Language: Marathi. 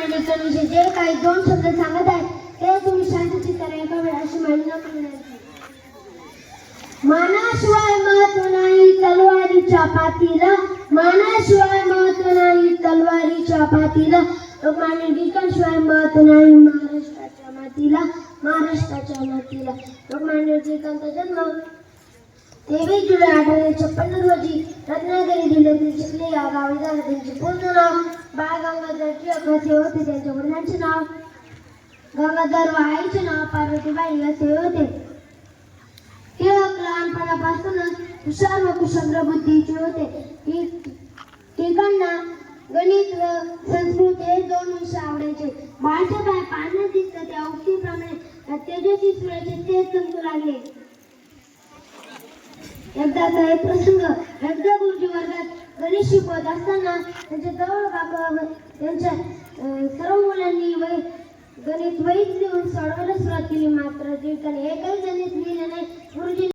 मांडणीचे जे काही दोन शब्द सांगत आहेत ते तुम्ही शांतचित्ताने एका वेळाशी मांडणं करण्याचे. मानाशिवाय महत्व नाही तलवारीच्या पातीला, मानाशिवाय महत्व नाही तलवारीच्या पातीला, लोकमान्य टिळकांशिवाय महत्व नाही महाराष्ट्राच्या मातीला, महाराष्ट्राच्या मातीला. लोकमान्य टिळकांचा जन्म 23 जुलै 1856 रोजी रत्नागिरी जिल्ह्यातील चिखली या गावी झाला. त्यांचे पूर्ण नाव बाळ गंगाधर टिळक असे होते. त्यांच्या वडिलांचे नाव गंगाधर व आईचे नाव पार्वतीबाई असे होते. टिळक लहानपणापासूनच हुशार व कुशल बुद्धीचे होते. टिळकांना गणित व संस्कृत हे दोन विषय आवडायचे. बाळाच्या पाय पाण्यात दिसतं त्या उक्तीप्रमाणे तेजस्वी सूर्याचे तेज चमकू लागले. एकदाचा एक प्रसंग, एकदा गुरुजी वर्गात गणित शिकवत असताना त्यांच्या जवळ त्यांच्या सर्व मुलांनी गणित वहीत लिहून सोडवायला सुरुवात केली. मात्र टिळकाने एकही गणित लिहिले नाही. गुरुजी